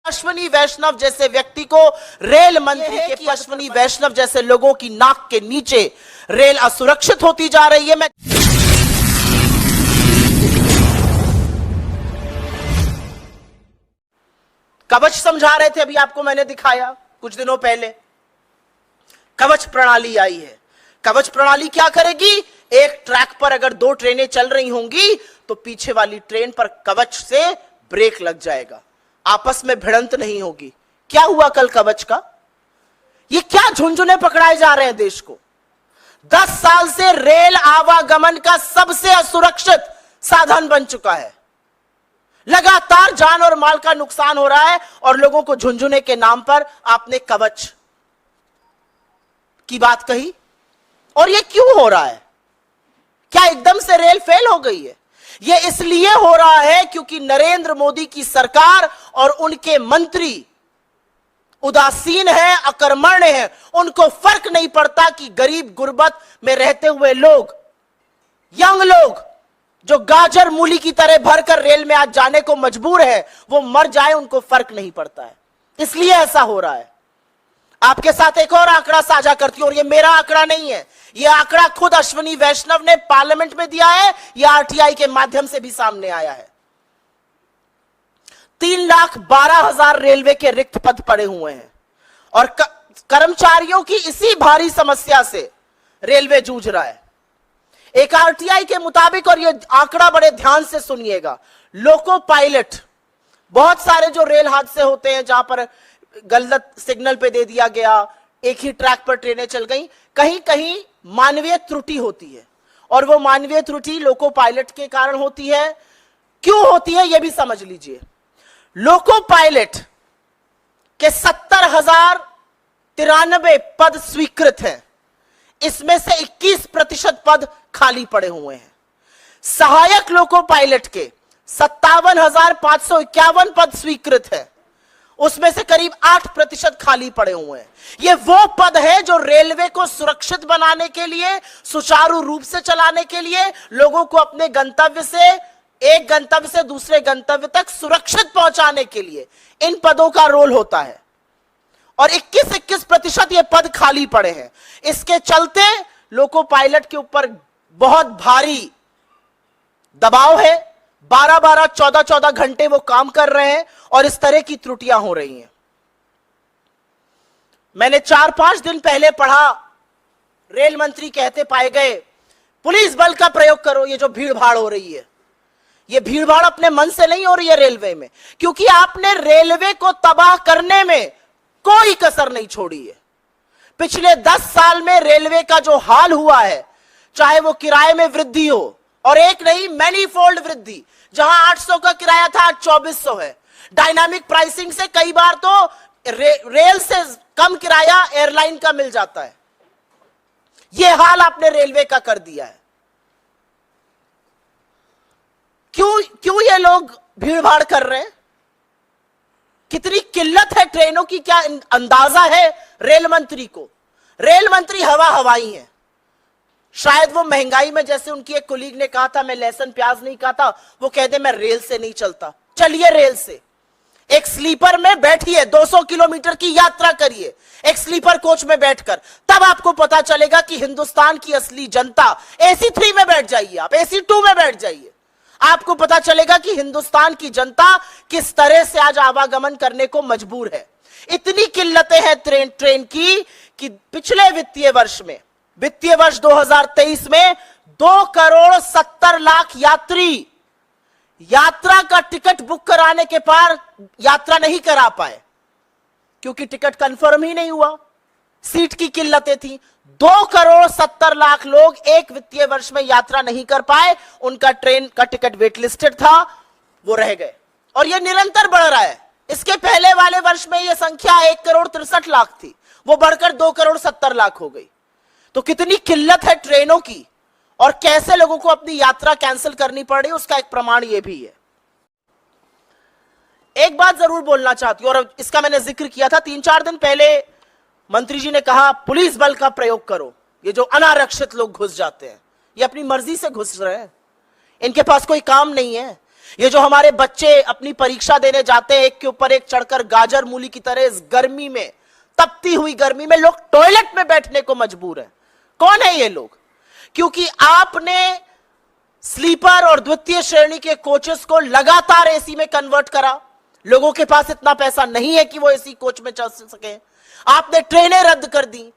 अश्विनी वैष्णव जैसे व्यक्ति को रेल मंत्री के अश्विनी वैष्णव जैसे लोगों की नाक के नीचे रेल असुरक्षित होती जा रही है। मैं कवच समझा रहे थे, अभी आपको मैंने दिखाया कुछ दिनों पहले। कवच प्रणाली आई है। कवच प्रणाली क्या करेगी? एक ट्रैक पर अगर दो ट्रेनें चल रही होंगी तो पीछे वाली ट्रेन पर कवच से ब्रेक लग जाएगा, आपस में भिड़ंत नहीं होगी। क्या हुआ कल कवच का? ये क्या झुंझुने पकड़ाए जा रहे हैं देश को। 10 साल से रेल आवागमन का सबसे असुरक्षित साधन बन चुका है। लगातार जान और माल का नुकसान हो रहा है और लोगों को झुंझुने के नाम पर आपने कवच की बात कही। और ये क्यों हो रहा है? क्या एकदम से रेल फेल हो गई है? ये इसलिए हो रहा है क्योंकि नरेंद्र मोदी की सरकार और उनके मंत्री उदासीन है, अकर्मण्य है। उनको फर्क नहीं पड़ता कि गरीब गुर्बत में रहते हुए लोग, यंग लोग जो गाजर मूली की तरह भरकर रेल में आज जाने को मजबूर है, वो मर जाए, उनको फर्क नहीं पड़ता है। इसलिए ऐसा हो रहा है। आपके साथ एक और आंकड़ा साझा करती हूं, और ये मेरा आंकड़ा नहीं है, ये आंकड़ा खुद अश्विनी वैष्णव ने पार्लियामेंट में दिया है, ये आरटीआई के माध्यम से भी सामने आया है। 3,12,000 रेलवे के रिक्त पद पड़े हुए हैं और कर्मचारियों की इसी भारी समस्या से रेलवे जूझ रहा है। एक आरटीआई के मुताबिक, और ये आंकड़ा बड़े ध्यान से सुनिएगा, लोको पायलट, बहुत सारे जो रेल हादसे होते हैं जहां पर गलत सिग्नल पे दे दिया गया, एक ही ट्रैक पर ट्रेनें चल गई, कहीं कहीं मानवीय त्रुटि होती है और वो मानवीय त्रुटि लोको पायलट के कारण होती है। क्यों होती है ये भी समझ लीजिए। लोको पायलट के 70,093 पद स्वीकृत हैं, इसमें से 21% पद खाली पड़े हुए हैं। सहायक लोको पायलट के 57,551 पद स्वीकृत है, उसमें से करीब 8% खाली पड़े हुए हैं। ये वो पद है जो रेलवे को सुरक्षित बनाने के लिए, सुचारू रूप से चलाने के लिए, लोगों को अपने गंतव्य से, एक गंतव्य से दूसरे गंतव्य तक सुरक्षित पहुंचाने के लिए इन पदों का रोल होता है। और 21% ये पद खाली पड़े हैं। इसके चलते लोको पायलट के ऊपर बहुत भारी दबाव है। 12-12, 14-14 घंटे वो काम कर रहे हैं और इस तरह की त्रुटियां हो रही हैं। मैंने 4-5 दिन पहले पढ़ा, रेल मंत्री कहते पाए गए, पुलिस बल का प्रयोग करो। ये जो भीड़ भाड़ हो रही है, ये भीड़ भाड़ अपने मन से नहीं हो रही है रेलवे में, क्योंकि आपने रेलवे को तबाह करने में कोई कसर नहीं छोड़ी है। पिछले 10 साल में रेलवे का जो हाल हुआ है, चाहे वो किराए में वृद्धि हो, और एक नहीं मैनीफोल्ड वृद्धि, जहां 800 का किराया था आज 2400 है। डायनामिक प्राइसिंग से कई बार तो रेल से कम किराया एयरलाइन का मिल जाता है। यह हाल आपने रेलवे का कर दिया है। क्यों ये लोग भीड़ भाड़ कर रहे हैं? कितनी किल्लत है ट्रेनों की, क्या अंदाजा है रेल मंत्री को? रेल मंत्री हवाई है। शायद वो महंगाई में, जैसे उनकी एक कोलीग ने कहा था, मैं लहसुन प्याज नहीं खाता, वो कहते मैं रेल से नहीं चलता। चलिए रेल से, एक स्लीपर में बैठिए, 200 किलोमीटर की यात्रा करिए एक स्लीपर कोच में बैठकर, तब आपको पता चलेगा कि हिंदुस्तान की असली जनता, AC 3 में बैठ जाइए, आप AC 2 में बैठ जाइए, आपको पता चलेगा कि हिंदुस्तान की जनता किस तरह से आज आवागमन करने को मजबूर है। इतनी किल्लतें हैं ट्रेन की कि पिछले वित्तीय वर्ष में, वित्तीय वर्ष 2023 में 2,70,00,000 यात्री यात्रा का टिकट बुक कराने के पार यात्रा नहीं करा पाए, क्योंकि टिकट कंफर्म ही नहीं हुआ, सीट की किल्लतें थी। 2,70,00,000 लोग एक वित्तीय वर्ष में यात्रा नहीं कर पाए, उनका ट्रेन का टिकट वेट लिस्टेड था, वो रह गए। और यह निरंतर बढ़ रहा है। इसके पहले वाले वर्ष में यह संख्या 1,63,00,000 थी, वो बढ़कर 2,70,00,000 हो गई। तो कितनी किल्लत है ट्रेनों की, और कैसे लोगों को अपनी यात्रा कैंसिल करनी पड़ रही है, उसका एक प्रमाण यह भी है। एक बात जरूर बोलना चाहती हूं, और इसका मैंने जिक्र किया था 3-4 दिन पहले। मंत्री जी ने कहा पुलिस बल का प्रयोग करो। ये जो अनारक्षित लोग घुस जाते हैं, ये अपनी मर्जी से घुस रहे हैं, इनके पास कोई काम नहीं है। ये जो हमारे बच्चे अपनी परीक्षा देने जाते हैं, एक के ऊपर एक चढ़कर गाजर मूली की तरह इस गर्मी में, तपती हुई गर्मी में लोग टॉयलेट में बैठने को मजबूर हैं। कौन है ये लोग? क्योंकि आपने स्लीपर और द्वितीय श्रेणी के कोचेस को लगातार एसी में कन्वर्ट करा। लोगों के पास इतना पैसा नहीं है कि वो एसी कोच में चल सके। आपने ट्रेनें रद्द कर दी,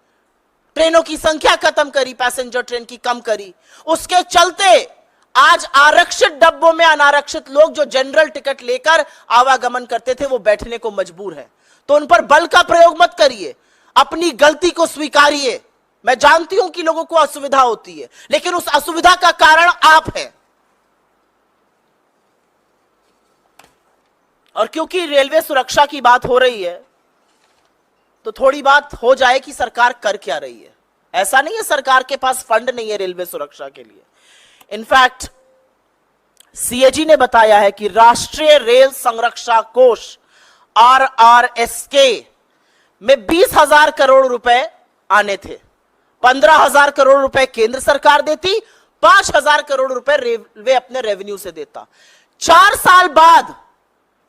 ट्रेनों की संख्या खत्म करी, पैसेंजर ट्रेन की कम करी। उसके चलते आज आरक्षित डब्बों में अनारक्षित लोग जो जनरल टिकट लेकर आवागमन करते थे वो बैठने को मजबूर है। तो उन पर बल का प्रयोग मत करिए, अपनी गलती को स्वीकारिए। मैं जानती हूं कि लोगों को असुविधा होती है, लेकिन उस असुविधा का कारण आप हैं। और क्योंकि रेलवे सुरक्षा की बात हो रही है तो थोड़ी बात हो जाए कि सरकार कर क्या रही है। ऐसा नहीं है सरकार के पास फंड नहीं है रेलवे सुरक्षा के लिए। इनफैक्ट सीएजी ने बताया है कि राष्ट्रीय रेल संरक्षा कोष RRSK में 20,000 करोड़ रुपए आने थे। 15,000 करोड़ रुपए केंद्र सरकार देती, 5,000 करोड़ रुपए रेलवे अपने रेवेन्यू से देता। 4 साल बाद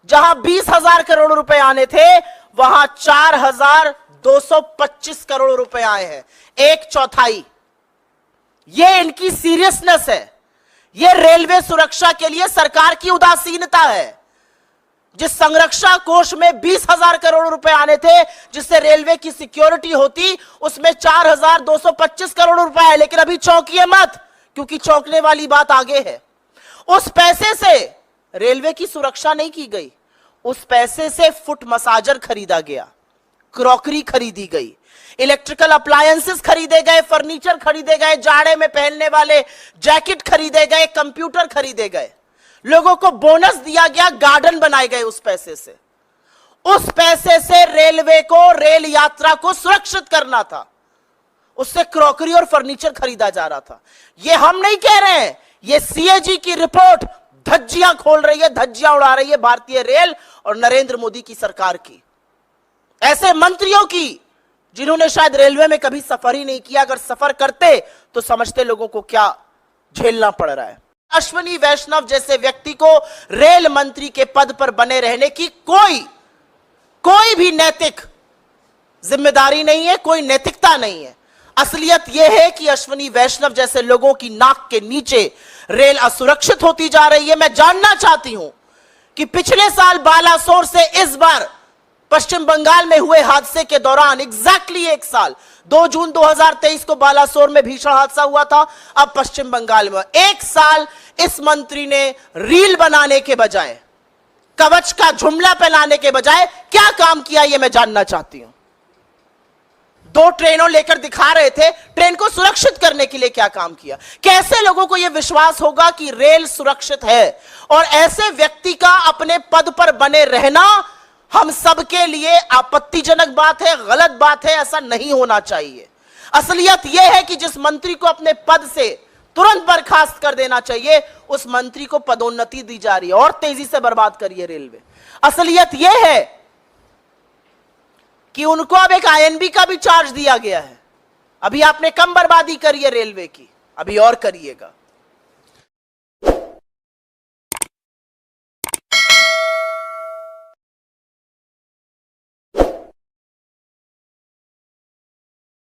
जहां 20,000 करोड़ रुपए आने थे वहां 4,225 करोड़ रुपए आए हैं, 1/4। यह इनकी सीरियसनेस है। यह रेलवे सुरक्षा के लिए सरकार की उदासीनता है। जिस संरक्षा कोष में 20,000 करोड़ रुपए आने थे जिससे रेलवे की सिक्योरिटी होती, उसमें 4,225 करोड़ रुपए है। लेकिन अभी चौंकिए मत, क्योंकि चौंकने वाली बात आगे है। उस पैसे से रेलवे की सुरक्षा नहीं की गई, उस पैसे से फुट मसाजर खरीदा गया, क्रॉकरी खरीदी गई, इलेक्ट्रिकल अप्लायंसेस खरीदे गए, फर्नीचर खरीदे गए, जाड़े में पहनने वाले जैकेट खरीदे गए, कंप्यूटर खरीदे गए, लोगों को बोनस दिया गया, गार्डन बनाए गए उस पैसे से। उस पैसे से रेलवे को रेल यात्रा को सुरक्षित करना था, उससे क्रॉकरी और फर्नीचर खरीदा जा रहा था। यह हम नहीं कह रहे हैं, यह सीएजी की रिपोर्ट धज्जियां खोल रही है, धज्जियां उड़ा रही है भारतीय रेल और नरेंद्र मोदी की सरकार की, ऐसे मंत्रियों की जिन्होंने शायद रेलवे में कभी सफर ही नहीं किया। अगर सफर करते तो समझते लोगों को क्या झेलना पड़ रहा है। अश्विनी वैष्णव जैसे व्यक्ति को रेल मंत्री के पद पर बने रहने की कोई भी नैतिक जिम्मेदारी नहीं है, कोई नैतिकता नहीं है। असलियत यह है कि अश्विनी वैष्णव जैसे लोगों की नाक के नीचे रेल असुरक्षित होती जा रही है। मैं जानना चाहती हूं कि पिछले साल बालासोर से इस बार पश्चिम बंगाल में हुए हादसे के दौरान एग्जैक्टली 1 साल, 2 जून 2023 को बालासोर में भीषण हादसा हुआ था। अब पश्चिम बंगाल में 1 साल इस मंत्री ने रील बनाने के बजाय, कवच का जुमला पहनाने के बजाय क्या काम किया, यह मैं जानना चाहती हूं। 2 ट्रेनों लेकर दिखा रहे थे, ट्रेन को सुरक्षित करने के लिए क्या काम किया? कैसे लोगों को यह विश्वास होगा कि रेल सुरक्षित है? और ऐसे व्यक्ति का अपने पद पर बने रहना हम सबके लिए आपत्तिजनक बात है, गलत बात है, ऐसा नहीं होना चाहिए। असलियत यह है कि जिस मंत्री को अपने पद से तुरंत बर्खास्त कर देना चाहिए, उस मंत्री को पदोन्नति दी जा रही है और तेजी से बर्बाद करिए रेलवे। असलियत यह है कि उनको अब एक INB का भी चार्ज दिया गया है। अभी आपने कम बर्बादी करी है रेलवे की, अभी और करिएगा।